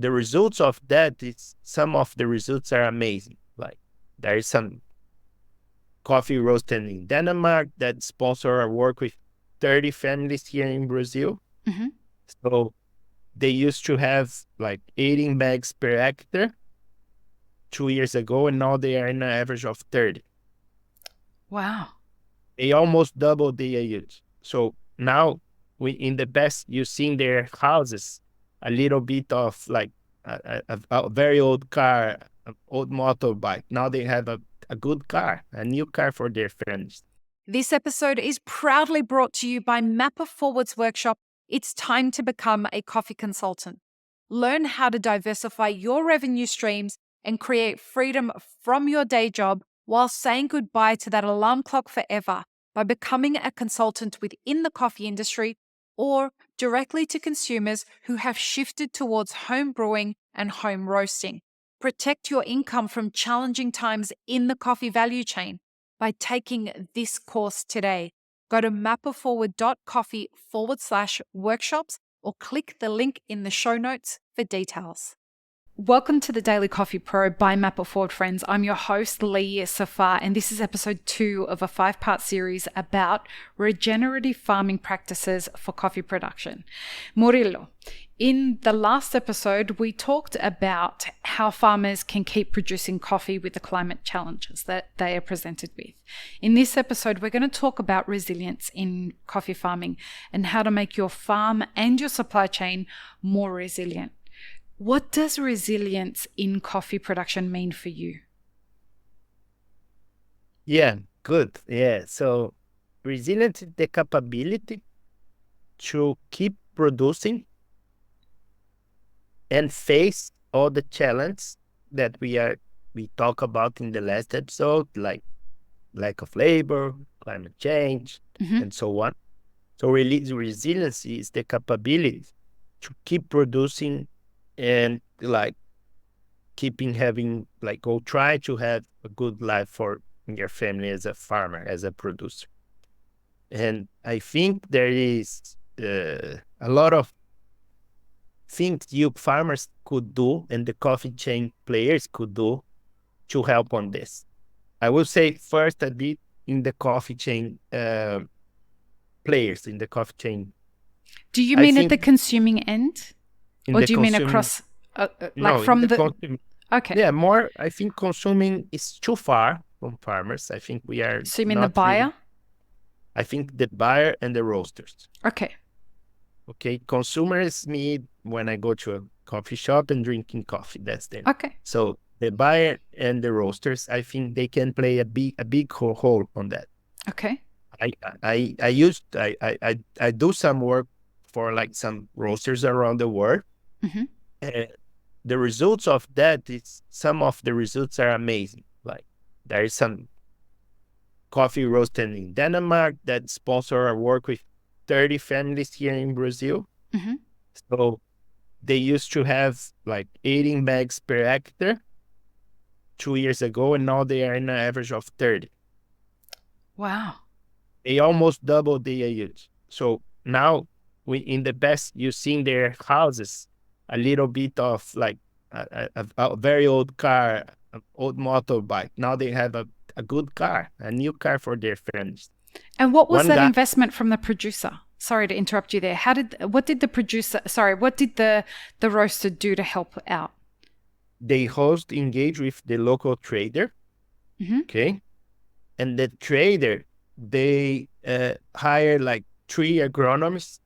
the results of that is some of the results are amazing. Like there is some coffee roasted in Denmark that sponsor our work with 30 families here in Brazil. Mm-hmm. So they used to have like 18 bags per hectare 2 years ago, and now they are in an average of 30. Wow. They almost doubled the age. So now in the past, you see in their houses a little bit of like a very old car, an old motorbike. Now they have a good car, a new car for their families. This episode is proudly brought to you by Mapper Forward's workshop. It's time to become a coffee consultant. Learn how to diversify your revenue streams and create freedom from your day job while saying goodbye to that alarm clock forever by becoming a consultant within the coffee industry or directly to consumers who have shifted towards home brewing and home roasting. Protect your income from challenging times in the coffee value chain by taking this course today. Go to mapperforward.coffee/workshops or click the link in the show notes for details. Welcome to the Daily Coffee Pro by Mapper Forward, friends. I'm your host, Lee Safar, and this is episode 2 of a 5-part series about regenerative farming practices for coffee production. Murilo, in the last episode, we talked about how farmers can keep producing coffee with the climate challenges that they are presented with. In this episode, we're going to talk about resilience in coffee farming and how to make your farm and your supply chain more resilient. What does resilience in coffee production mean for you? Yeah, good. Yeah. So resilience is the capability to keep producing and face all the challenges that we talk about in the last episode, like lack of labor, climate change, and so on. So resilience is the capability to keep producing and like try to have a good life for your family as a farmer, as a producer. And I think there is a lot of things you farmers could do and the coffee chain players could do to help on this. I will say first a bit in the coffee chain players in the coffee chain. Do you mean at the consuming end? Or do you mean across, Okay. Yeah, more, I think consuming is too far from farmers. I think we are. So you mean the buyer? I think the buyer and the roasters. Okay. Consumers need when I go to a coffee shop and drinking coffee. That's them. Okay. So the buyer and the roasters, I think they can play a big role on that. Okay. I do some work for like some roasters around the world. Mm-hmm. The results of that is some of the results are amazing. Like there is some coffee roasted in Denmark that sponsor our work with 30 families here in Brazil. Mm-hmm. So they used to have like 18 bags per hectare 2 years ago, and now they are in an average of 30. Wow. They almost doubled the age. So now in the past, you see in their houses a little bit of like a very old car, an old motorbike. Now they have a good car, a new car for their families. And what was that investment from the producer? Sorry to interrupt you there. What did the roaster do to help out? They engage with the local trader. Mm-hmm. Okay. And the trader, they hire like 3 agronomists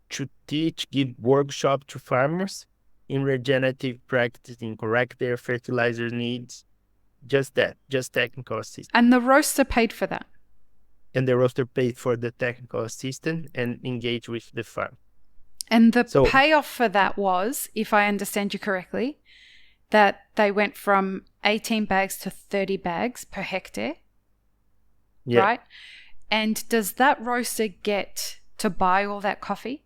to give workshop to farmers in regenerative practice, in correct their fertilizer needs. Just technical assistance. And the roaster paid for that? And the roaster paid for the technical assistance and engaged with the farm. And the payoff for that was, if I understand you correctly, that they went from 18 bags to 30 bags per hectare, right? And does that roaster get to buy all that coffee?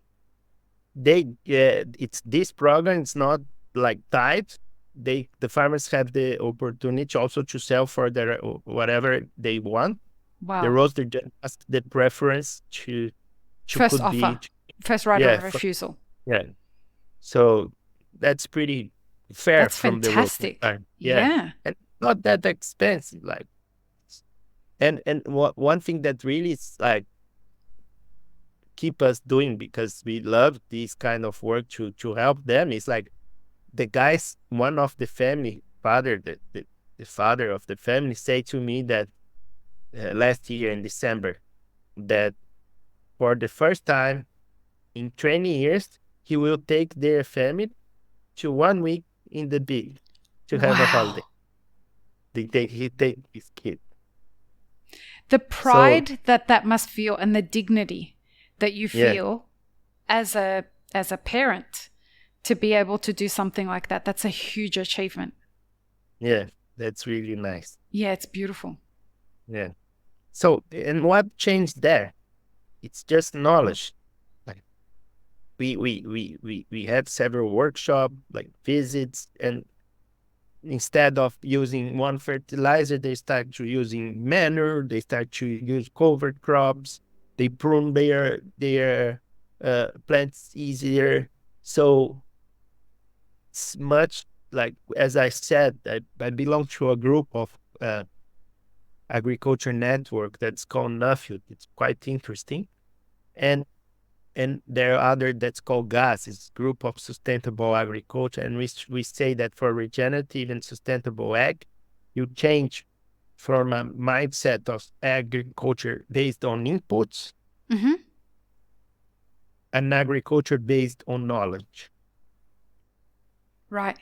It's this program. It's not like tied. The farmers have the opportunity also to sell for their whatever they want. Wow. The roaster just asks the preference to first offer, first right of refusal. Yeah. So that's pretty fair That's from the local fantastic. farm. Yeah, Yeah. and not that expensive. Like, and one thing that really is like keep us doing because we love this kind of work to help them is like the guys. One of the family father, the father of the family, say to me that last year in December that for the first time in 20 years he will take their family to 1 week in the beach to have a holiday. Wow. He take his kid. The So pride that that must feel and the dignity that you yeah, feel as a parent to be able to do something like that, that's a huge achievement. yeah, that's really nice. Yeah, it's beautiful. Yeah. So and what changed there? It's just knowledge. Like we had several workshop like visits, and instead of using one fertilizer, they start to using manure. They start to use cover crops. They prune their plants easier. So it's much like as I said, I belong to a group of agriculture network that's called Nuffield. It's quite interesting, and there are other that's called GAS. It's Group of Sustainable Agriculture, and we say that for regenerative and sustainable ag, you change from a mindset of agriculture based on inputs Mm-hmm. and agriculture based on knowledge. Right.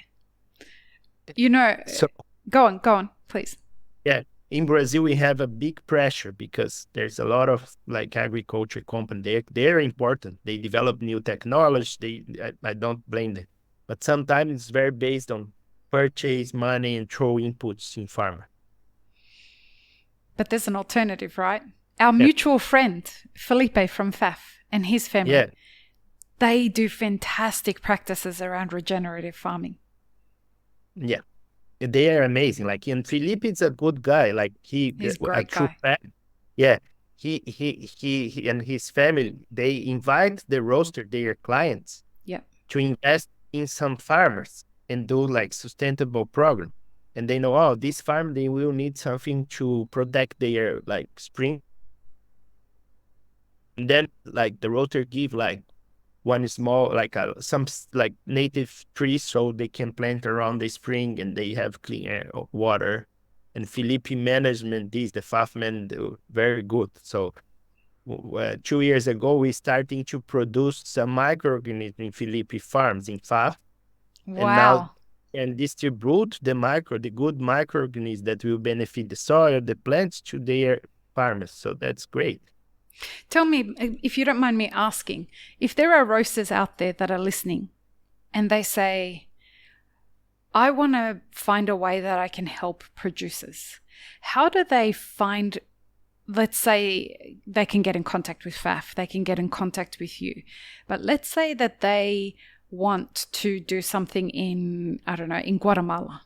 You know, So go on, please. yeah, in Brazil we have a big pressure because there's a lot of like agriculture companies. They're important. They develop new technology. I don't blame them, but sometimes it's very based on purchase money and throw inputs in farmer. But there's an alternative, right? Our Yeah, mutual friend, Felipe from FAF and his yeah, family, they do fantastic practices around regenerative farming. yeah. They are amazing. Like in Felipe, it's a good guy. Like He's a a great true guy. fan. Yeah, he and his family. They invite the roaster, their clients, Yeah. to invest in some farmers and do like sustainable program. And they know, oh, this farm they will need something to protect their like spring. And then like the roaster give like one small like like native trees so they can plant around the spring and they have clean air water. And Felipe management this the FAFman very good. So 2 years ago we starting to produce some microorganisms in Felipe farms in FAF, and now Wow. and distribute the good microorganisms that will benefit the soil, the plants to their farmers. So that's great. Tell me, if you don't mind me asking, if there are roasters out there that are listening and they say, I want to find a way that I can help producers, how do they find, let's say they can get in contact with FAF, they can get in contact with you, but let's say that they want to do something in, I don't know, in Guatemala.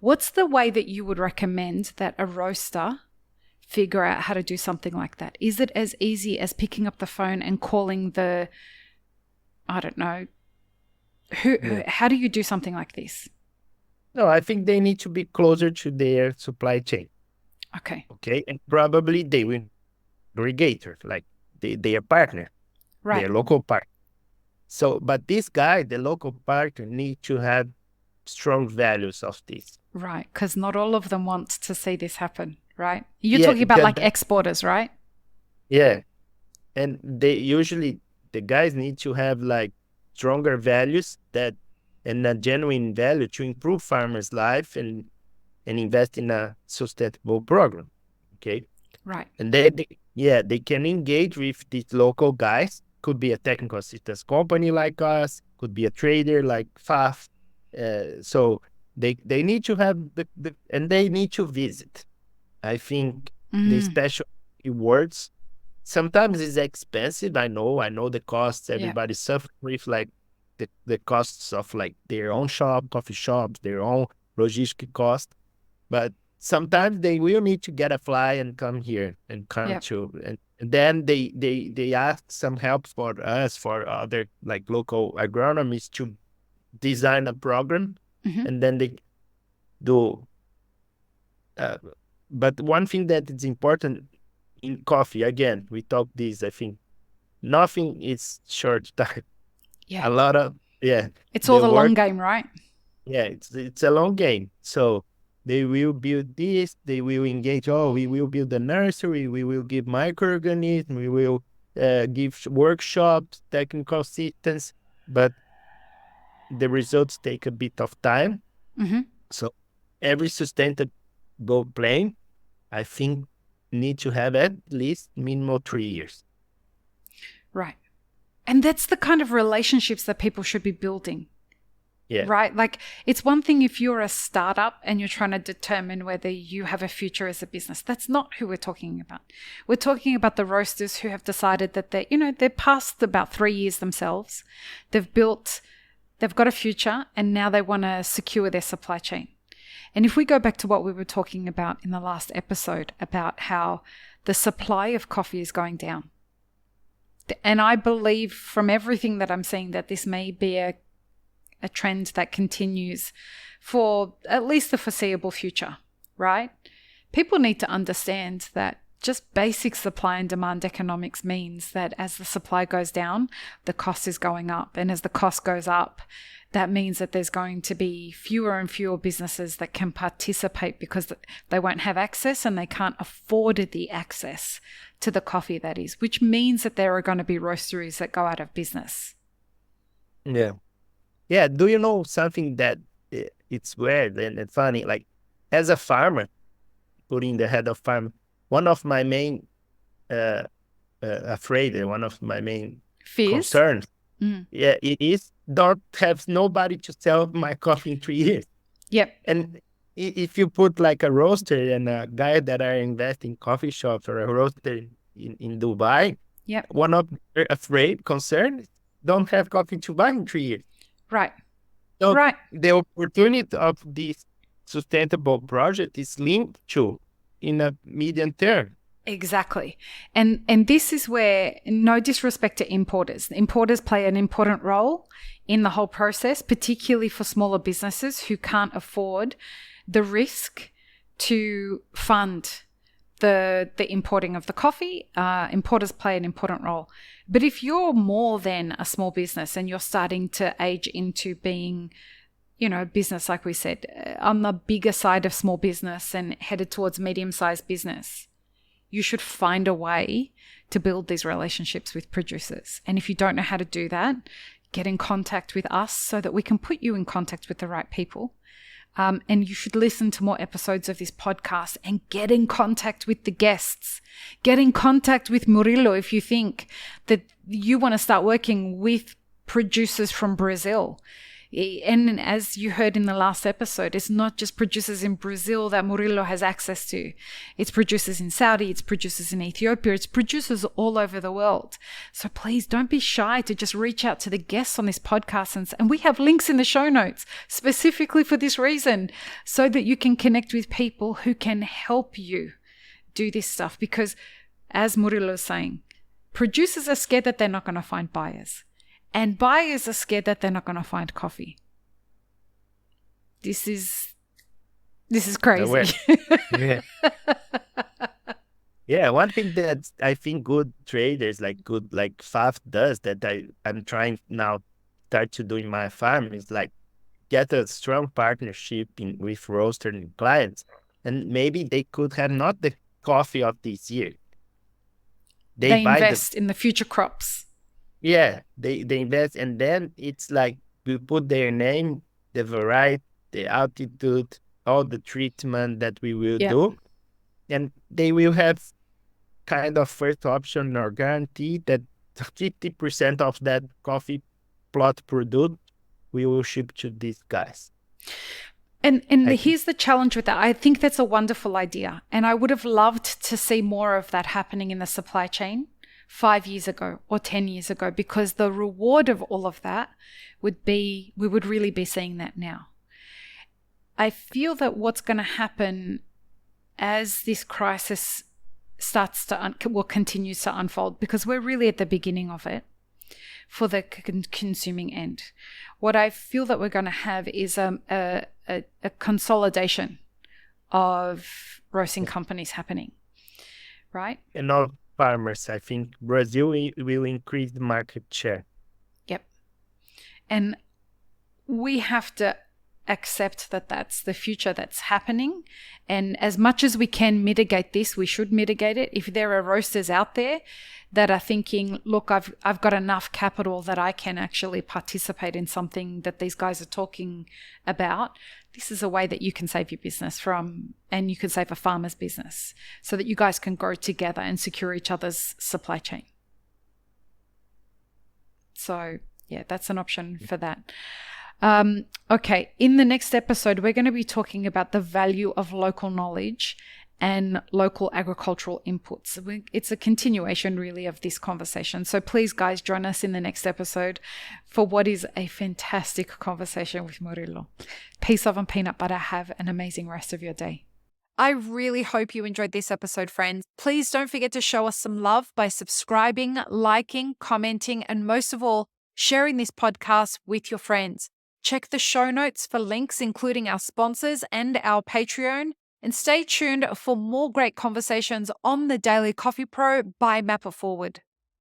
What's the way that you would recommend that a roaster figure out how to do something like that? Is it as easy as picking up the phone and calling the, I don't know, Yeah. how do you do something like this? No, I think they need to be closer to their supply chain. Okay. Okay. And probably they will aggregator, like their partner, Right. their local partner. So, but this guy, the local partner, need to have strong values of this. Right. Because not all of them want to see this happen, right? You're Yeah, talking about because like exporters, right? yeah. And they usually the guys need to have like stronger values that and a genuine value to improve farmers' life and invest in a sustainable program. Okay. Right. And yeah, they can engage with these local guys. Could be a technical assistance company like us, could be a trader like FAF. So they need to have and they need to visit. I think the Mm, special rewards sometimes it's expensive. I know the costs yeah. everybody suffers with, like the costs of like their own shop, coffee shops, their own logistic cost. But sometimes they will need to get a fly and come here and come Yeah. to, and then they ask some help for us, for other like local agronomists to design a program, Mm-hmm. and then they do. But one thing that is important in coffee, again, we talk this, I think, nothing is short time. Yeah. A lot of, It's all the the work, long game, right? it's a long game. So they will build this, they will engage, we will build a nursery, we will give microorganisms, we will give workshops, technical assistance, but the results take a bit of time. Mm-hmm. So every sustainable plan, I think, need to have at least minimum 3 years. Right. And that's the kind of relationships that people should be building. Yeah. Right? Like, it's one thing if you're a startup and you're trying to determine whether you have a future as a business. That's not who we're talking about. We're talking about the roasters who have decided that they're past about 3 years themselves. They've got a future, and now they want to secure their supply chain. And if we go back to what we were talking about in the last episode about how the supply of coffee is going down. And I believe from everything that I'm seeing that this may be a trend that continues for at least the foreseeable future, right? People need to understand that just basic supply and demand economics means that as the supply goes down, the cost is going up. And as the cost goes up, that means that there's going to be fewer and fewer businesses that can participate because they won't have access and they can't afford the access to the coffee that is, which means that there are going to be roasteries that go out of business. Yeah. Yeah. Do you know something that it's weird and funny? Like, as a farmer, putting the head of farm, one of my main one of my main Fears? concerns, it is don't have nobody to sell my coffee in 3 years. Yep. And if you put like a roaster and a guy that are investing in coffee shops or a roaster in Dubai, yep, one of their concern, don't have coffee to buy in 3 years. Right. So right. the opportunity of this sustainable project is linked to in a medium term. Exactly. And this is where, no disrespect to importers. Importers play an important role in the whole process, particularly for smaller businesses who can't afford the risk to fund the importing of the coffee. Importers play an important role. But if you're more than a small business and you're starting to age into being, business, like we said, on the bigger side of small business and headed towards medium-sized business, you should find a way to build these relationships with producers. And if you don't know how to do that, get in contact with us so that we can put you in contact with the right people. And you should listen to more episodes of this podcast and get in contact with the guests. Get in contact with Murilo if you think that you want to start working with producers from Brazil. And as you heard in the last episode, it's not just producers in Brazil that Murilo has access to. It's producers in Saudi, it's producers in Ethiopia, it's producers all over the world. So please don't be shy to just reach out to the guests on this podcast. And we have links in the show notes specifically for this reason, so that you can connect with people who can help you do this stuff. Because as Murilo is saying, producers are scared that they're not going to find buyers. And buyers are scared that they're not going to find coffee. This is crazy. Yeah, one thing that I think good traders, like Faf does, that I'm trying now start to do in my farm, is like get a strong partnership with roaster and clients. And maybe they could have not the coffee of this year. They invest in the future crops. Yeah, they invest, and then it's like we put their name, the variety, the altitude, all the treatment that we will do, and they will have kind of first option or guarantee that 50% of that coffee plot produced we will ship to these guys. And here's the challenge with that. I think that's a wonderful idea, and I would have loved to see more of that happening in the supply chain 5 years ago or 10 years ago, because the reward of all of that would be, we would really be seeing that now. I feel that what's going to happen as this crisis continues to unfold, because we're really at the beginning of it, for the consuming end. What I feel that we're going to have is a consolidation of roasting companies happening, right? And all farmers, I think Brazil will increase the market share. Yep. And we have to accept that that's the future that's happening. And as much as we can mitigate this, we should mitigate it. If there are roasters out there that are thinking, look, I've got enough capital that I can actually participate in something that these guys are talking about, this is a way that you can save your business from, and you can save a farmer's business so that you guys can grow together and secure each other's supply chain. So yeah, that's an option for that. Okay, in the next episode, we're going to be talking about the value of local knowledge and local agricultural inputs. It's a continuation, really, of this conversation. So please, guys, join us in the next episode for what is a fantastic conversation with Murilo. Peace, love, and peanut butter. Have an amazing rest of your day. I really hope you enjoyed this episode, friends. Please don't forget to show us some love by subscribing, liking, commenting, and most of all, sharing this podcast with your friends. Check the show notes for links, including our sponsors and our Patreon, and stay tuned for more great conversations on the Daily Coffee Pro by Map It Forward.